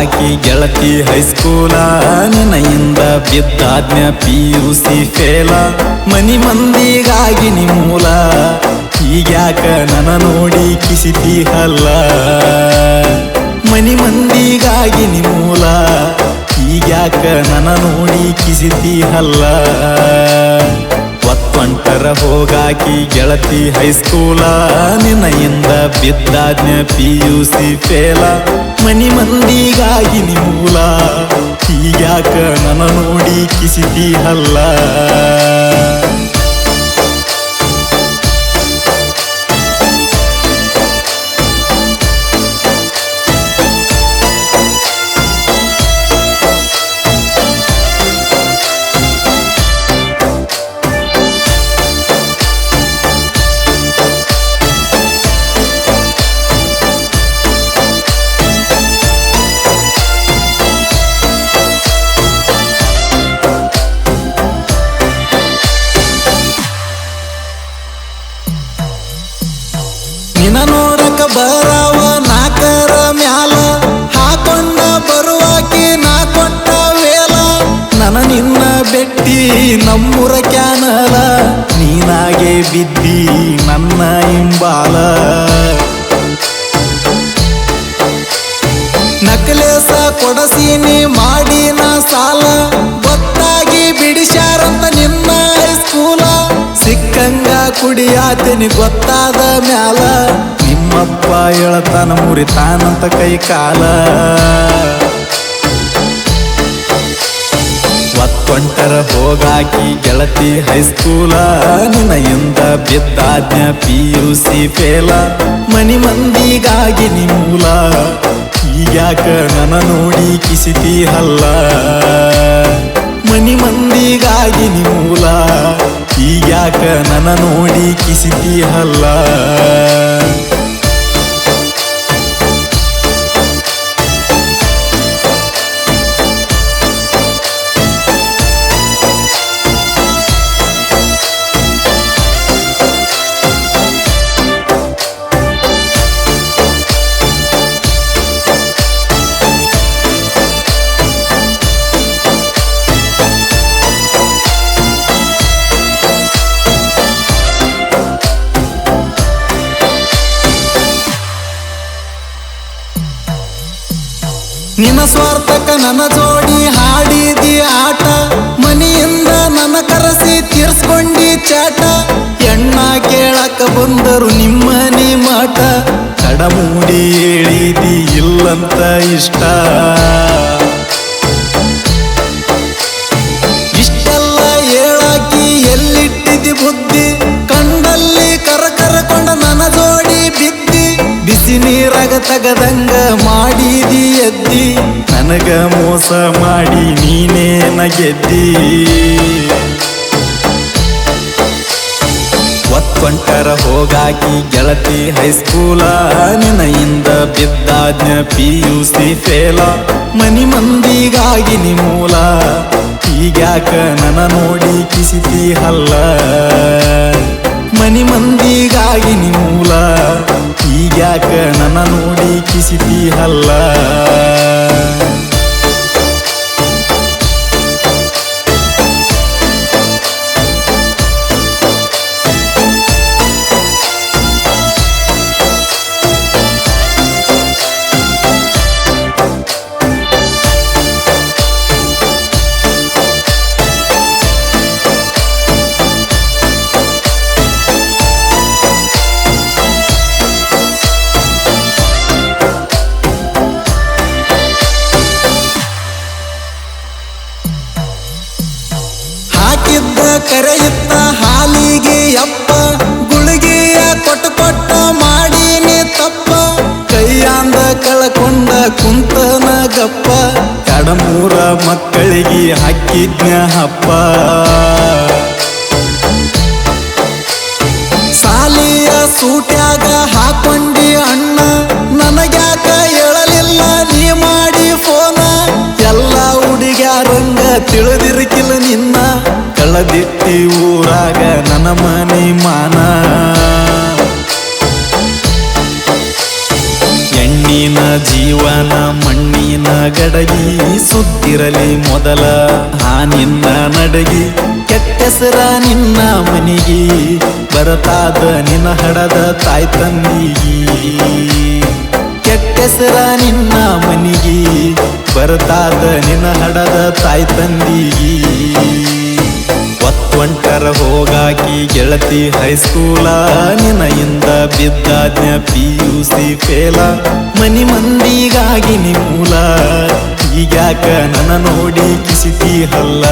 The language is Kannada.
ಹೋಗಾಕಿ ಗೆಳತಿ ಹೈಸ್ಕೂಲ ನಿನ್ನೆಯಿಂದ ಬಿದ್ದಾದ್ನ PUC ಫೇಲ ಮನಿ ಮಂದಿಗಾಗಿ ಮೂಲ ಈಗ್ಯಾಕ ನನ್ನ ನೋಡಿ ಕಿಸಿತಿ ಹಲ್ಲ ಮನಿ ಮಂದಿಗಾಗಿ ಮೂಲ ಈಗ್ಯಾಕ ನನ್ನ ನೋಡಿ ಕಿಸಿತಿ ಹಲ್ಲ ಒತ್ತೊಂಟರ ಹೋಗಾಕಿ ಗೆಳತಿ ಹೈಸ್ಕೂಲ ನಿನ್ನೆಯಿಂದ ಬಿದ್ದಾದ್ನ PUC ಫೇಲ ಮನಿ ಮಂದಿಗಾಗಿ ಮೂಲ ಈಗ್ಯಾಕ ನನ್ನ ನೋಡಿ ಕಿಸಿತಿ ಹಲ್ಲ ನಿನ್ನ ನೋಡಕ ಬರವ ನಾಕರ ಮ್ಯಾಲ ಹಾಕೊಂಡ ಬರುವಾಕಿ ನಾ ಕೊಟ್ಟ ವೇಲ ನನ್ನ ನಿನ್ನ ಬೆಟ್ಟಿ ನಮ್ಮೂರ ಕ್ಯಾನಲ ನೀನಾಗೆ ಬಿದ್ದಿ ನನ್ನ ಹಿಂಬಾಲ ನಕಲೇಸ ಕೊಡಸೀನಿ ಮಾಡಿ ನಾ ಸಾಲ ಗೊತ್ತಾಗಿ ಬಿಡಿಸ್ಯಾರಂತ ನಿನ್ನ ಹೈಸ್ಕೂಲ ಸಿಕ್ಕಂಗ ಕುಡಿಯಾತೀನಿ ಗೊತ್ತಾದ ಮ್ಯಾಲ ನಿಮ್ಮಪ್ಪ ಹೇಳ್ತಾನ ಮುರಿತಾನಂತ ಕೈ ಕಾಲ ಒತ್ತೊಂಟರ ಹೋಗಾಕಿ ಗೆಳತಿ ಹೈಸ್ಕೂಲ ನಿನ್ನೆಯಿಂದ ಬಿದ್ದಾದ್ನ PUC ಫೇಲ ಮನಿ ಮಂದಿಗಾಗಿ ಮೂಲ ಈಗ್ಯಾಕ ನನ್ನ ನೋಡಿ ಕಿಸಿತಿ ಹಲ್ಲ ಮನಿ ಮಂದಿಗಾಗಿ ಮೂಲ ಈಗ್ಯಾಕ ನನ್ನ ನೋಡಿ ಕಿಸಿತಿ ಹಲ್ಲ ನಿನ್ನ ಸ್ವಾರ್ಥಕ ನನ್ನ ಜೋಡಿ ಹಾಡಿದಿ ಆಟ ಮನಿಯಿಂದ ನನ್ನ ಕರೆಸಿ ತೀರ್ಸ್ಕೊಂಡಿ ಚಾಟ ಎಣ್ಣ ಕೇಳಕ ಬಂದರು ನಿಮ್ಮನಿ ಮಾಟ ತಡಮೂಡಿ ಹೇಳಿದಿ ಇಲ್ಲಂತ ಇಷ್ಟ ಇಷ್ಟೆಲ್ಲ ಹೇಳಾಕಿ ಎಲ್ಲಿಟ್ಟಿದಿ ಬುದ್ಧಿ ಕಂಡಲ್ಲಿ ಕರಕೊಂಡ ನನ್ನ ಜೋಡಿ ಬಿದ್ದಿ ಬಿಸಿ ನೀರಾಗ ತಗದಂಗ ಮಾಡಿದಿ ಎದ್ದಿ ನನಗ ಮೋಸ ಮಾಡಿ ನೀನೇನ ಗೆದ್ದಿ ಒತ್ತೊಂಟರ ಹೋಗಾಕಿ ಗೆಳತಿ ಹೈಸ್ಕೂಲ ನಿನ್ನೆಯಿಂದ ಬಿದ್ದಾದ್ನ PUC ಫೇಲ ಮನಿ ಮಂದಿಗಾಗಿ ಮೂಲ ಈಗ್ಯಾಕ ನನ್ನ ನೋಡಿ ಕಿಸಿತಿ ಹಲ್ಲ ಮನಿ ಮಂದಿಗಾಗಿ ಮೂಲ ಈಗ್ಯಾಕ ನನ್ನ ನೋಡಿ ಕಿಸಿತಿ ಹಲ್ಲ ಕರೆಯುತ್ತ ಹಾಲಿಗೆ ಅಪ್ಪ ಗುಳಿಗೆಯ ಕೊಟ್ಟ ಮಾಡೀನಿ ತಪ್ಪ ಕೈಯಾಂದ ಕಳಕೊಂಡ ಕುಂತನ ಗಪ್ಪ ಕಡಮೂರ ಮಕ್ಕಳಿಗೆ ಹಾಕಿದ್ನ ಹಪ್ಪ ಸಾಲಿಯ ಸೂಟ್ಯಾಗ ಹಾಕೊಂಡಿ ಅಣ್ಣ ನನಗ್ಯಾಕ ಹೇಳಲಿಲ್ಲ ನೀ ಮಾಡಿ ಫೋನ ಎಲ್ಲ ಹುಡುಗ್ಯಾರಂಗ ತಿಳಿದಿರ್ಕಿಲ್ಲ ನಿನ್ನ ಕಳದಿಟ್ಟಿ ಊರಾಗ ನನ್ನ ಮನೆ ಮಾನ ಎಣ್ಣಿ ನೀನ ಜೀವನ ಮಣ್ಣಿನ ಗಡಗಿ ಸುತ್ತಿರಲಿ ಮೊದಲ ಆ ನಿನ್ನ ನಡಗಿ ಕೆಟ್ಟೆಸರ ನಿನ್ನ ಮನಿಗಿ ಬರತಾದ ನಿನ್ನ ಹಡದ ತಾಯಿ ತಂದಿಗಿ ಕೆಟ್ಟೆಸರ ನಿನ್ನ ಮನಿಗಿ ಬರತಾದ ನಿನ್ನ ಹಡದ ತಾಯಿ ತಂದಿಗಿ ಒತ್ತೊಂಟರ ಹೋಗಾಕಿ ಗೆಳತಿ ಹೈಸ್ಕೂಲ ನಿನ್ನೆಯಿಂದ ಬಿದ್ದಾಜ್ಞ PUC ಫೇಲ ಮನಿ ಮಂದಿಗಾಗಿ ನಿಮೂಲ ಈಗ್ಯಾಕ ನನ್ನ ನೋಡಿ ಕಿಸಿತಿ ಹಲ್ಲ